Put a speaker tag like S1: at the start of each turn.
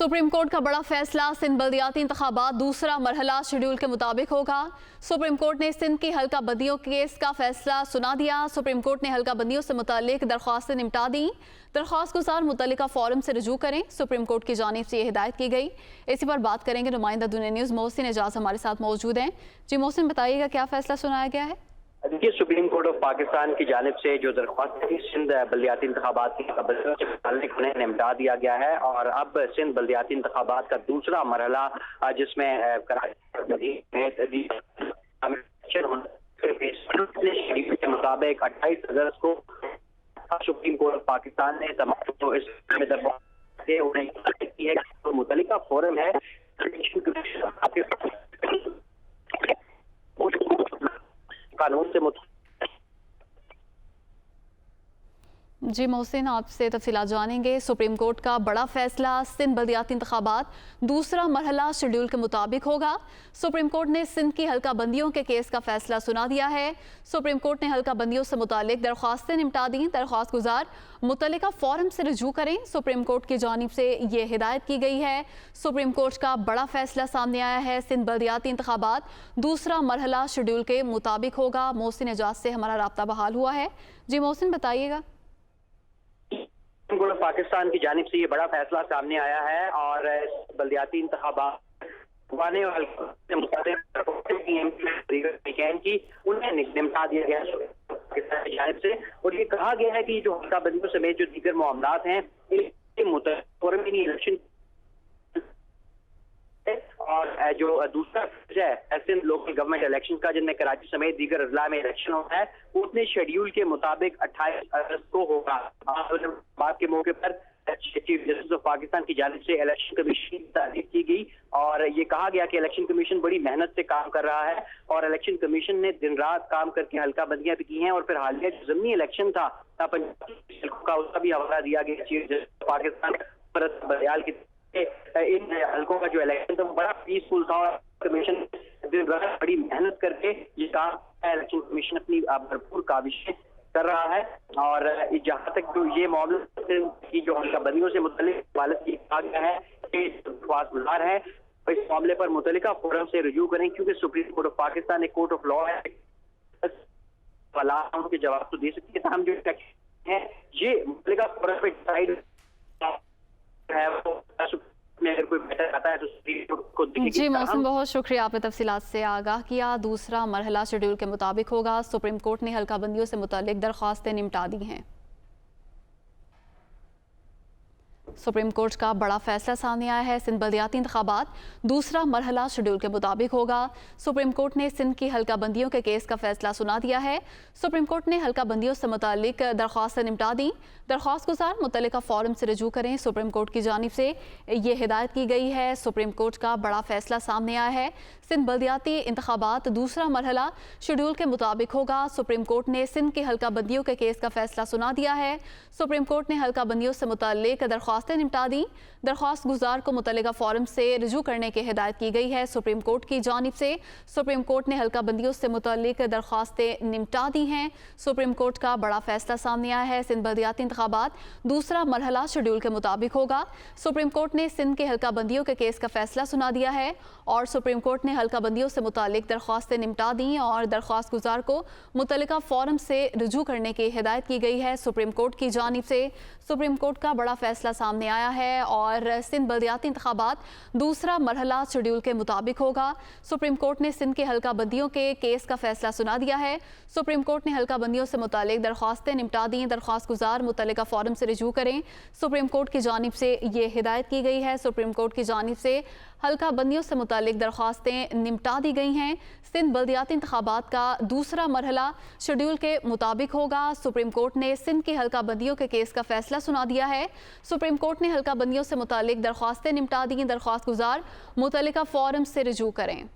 S1: Supreme court का बड़ा फैसला, सिंध बल्दियाती इंतखाबात दूसरा मरहला शेड्यूल के मुताबिक होगा। सुप्रीम कोर्ट ने सिंध की हल्का बंदियों केस का फैसला सुना दिया। सुप्रीम कोर्ट ने हल्का बंदियों से मुतालिक दरख्वास्तें निपटा दी। दरख्वास्त गुजार मुतल्लिका फोरम से रजू करें, सुप्रीम कोर्ट की जानिब से ये हिदायत की गई। इसी पर बात करेंगे नुमाइंदा दुनिया न्यूज़ मोहसिन एजाज हमारे साथ मौजूद हैं। जी मोहसिन, बताइएगा क्या फैसला सुनाया गया है?
S2: देखिए, सुप्रीम कोर्ट ऑफ पाकिस्तान की जानिब से जो दरख्वास्त थी सिंध बल्दियाती इंतखाबात की बंदियों से मुताल्लिक उन्हें निपटा दिया गया है और अब सिंध बल्दियाती इंतखाबात का दूसरा मरहला जिसमें के मुताबिक 28 अगस्त को सुप्रीम कोर्ट ऑफ पाकिस्तान ने तमाम जो इसमें दरख्वास्त थे उन्हें की है तो मुतल्लिका फोरम है कानून से
S1: जी मोहसिन, आपसे तफसीलात जानेंगे। सुप्रीम कोर्ट का बड़ा फैसला, सिंध बल्दियाती इंतखाबात दूसरा मरहला शेड्यूल के मुताबिक होगा। सुप्रीम कोर्ट ने सिंध की हल्का बंदियों के केस का फैसला सुना दिया है। सुप्रीम कोर्ट ने हल्का बंदियों से मुतालिक दरख्वास्तें निपटा दी। दरख्वास्त गुजार मुतल्लिका फोरम से रजू करें, सुप्रीम कोर्ट की जानिब से ये हिदायत की गई है। सुप्रीम कोर्ट का बड़ा फैसला सामने आया है। सिंध बल्दियाती इंतखाबात दूसरा मरहला शेड्यूल के मुताबिक होगा। मोहसिन एजाज से हमारा राब्ता बहाल हुआ है। जी मोहसिन, बताइएगा।
S2: कोर्ट ऑफ पाकिस्तान की जानिब से ये बड़ा फैसला सामने आया है और बल्दियाती इंतखाबात की उन्हें निपटा दिया गया पाकिस्तान की जानिब से और ये कहा गया है कि जो हल्का बंदियों समेत जो दीगर मामलात हैं इलेक्शन और जो दूसरा है सिंध लोकल गवर्नमेंट इलेक्शन का जिनमें कराची समेत दीगर अजला में इलेक्शन होता है उतने शेड्यूल के मुताबिक 28 अगस्त को होगा। बात के मौके पर चीफ जस्टिस ऑफ पाकिस्तान की जानिब से इलेक्शन कमीशन की तारीफ की गई और ये कहा गया कि इलेक्शन कमीशन बड़ी मेहनत से काम कर रहा है और इलेक्शन कमीशन ने दिन रात काम करके हल्का बंदियां भी की हैं और फिर हालिया जो ज़मीनी इलेक्शन था पंजाब का उसका भी हवाला दिया गया चीफ जस्टिस पाकिस्तान बयाल की इन हल्कों का जो इलेक्शन था वो बड़ा पीसफुल था और कमीशन दिन रात बड़ी मेहनत करके ये काम इलेक्शन कमीशन अपनी भरपूर काविशें कर रहा है और जहाँ तक जो ये मामला की जो हल्का बंदियों से मुतल्लिक हवाले से कहा गया है कि दरख्वास्त गुजार है इस मामले पर मुतल्लिका फोरम से रजू करें क्योंकि सुप्रीम कोर्ट ऑफ पाकिस्तान एक कोर्ट ऑफ लॉ है, उनके जवाब तो दे सकती है। हम जो है ये मुतल्लिका फोरम पे डिसाइड है वो अगर कोई बेटर आता है तो सुप्रीम कोर्ट को
S1: जी मोहसिन, बहुत शुक्रिया, आपने तफसीलात से आगाह किया। दूसरा मरहला शेड्यूल के मुताबिक होगा। सुप्रीम कोर्ट ने हल्का बंदियों से मुतालिक दरख्वास्तें निपटा दी हैं। सुप्रीम कोर्ट का बड़ा फैसला सामने आया है। सिंध बल्दियाती इंतखाबात दूसरा मरहला शेड्यूल के मुताबिक होगा। सुप्रीम कोर्ट ने सिंध की हल्का बंदियों के केस का फैसला सुना दिया है। सुप्रीम कोर्ट ने हल्का बंदियों से मुतालिक दरख्वास्तें निपटा दी। दरख्वास्त गुजार मुतल्लिका फोरम से रजू करें, सुप्रीम कोर्ट की जानिब से ये हिदायत की गई है। सुप्रीम कोर्ट का बड़ा फैसला सामने आया है। सिंध बल्दियाती इंतखाबात दूसरा मरहला शेड्यूल के मुताबिक होगा। सुप्रीम कोर्ट ने सिंध की हल्का बंदियों के केस का फैसला सुना दिया है। सुप्रीम कोर्ट ने हल्का बंदियों से मुतालिक दरख्वास्तें निपटा दी। दरख्वास्त गुजार को मुतल्लिका फोरम से रजू करने की हिदायत की गई है। सुप्रीम कोर्ट की जानिब से सुप्रीम कोर्ट ने हल्का बंदियों से मुतल्लिक दरख्वास्तें निपटा दी हैं। सुप्रीम कोर्ट का बड़ा फैसला सामने आया है। सिंध बल्दियाती इंतखाबात दूसरा मरहला शेड्यूल के मुताबिक होगा। सुप्रीम कोर्ट ने सिंध के हल्का बंदियों के केस का फैसला सुना दिया है और सुप्रीम कोर्ट ने हल्का बंदियों से मुतालिक दरख्वास्तें निपटा दी और दरख्वास्त गुजार को मुतल्लिका फोरम से रजू करने की हिदायत की गई है। सुप्रीम कोर्ट की जानिब से सुप्रीम कोर्ट का बड़ा फैसला सामने आया है और सिंध बल्दियाती इंतखाबात दूसरा मरहला शेड्यूल के मुताबिक होगा। सुप्रीम कोर्ट ने सिंध के हल्का बंदियों के केस का फैसला सुना दिया है। सुप्रीम कोर्ट ने हल्का बंदियों से मुतालिक दरख्वास्तें निपटा दी। दरख्वास्त गुजार मुतल्लिका फोरम से रजू करें, सुप्रीम कोर्ट की जानिब से ये हिदायत की गई है। सुप्रीम कोर्ट की जानिब से हल्का बंदियों से मुतालिक दरख्वास्तें निपटा दी गई हैं। सिंध बल्दियाती इंतखाबात का दूसरा मरहला शेड्यूल के मुताबिक होगा। सुप्रीम कोर्ट ने सिंध की हल्का बंदियों के केस का फैसला सुना दिया है। सुप्रीम कोर्ट ने हल्का बंदियों से मुतालिक दरख्वास्तें निपटा दी। दरख्वास्त गुजार मुतल्लिका फोरम से रजू करें।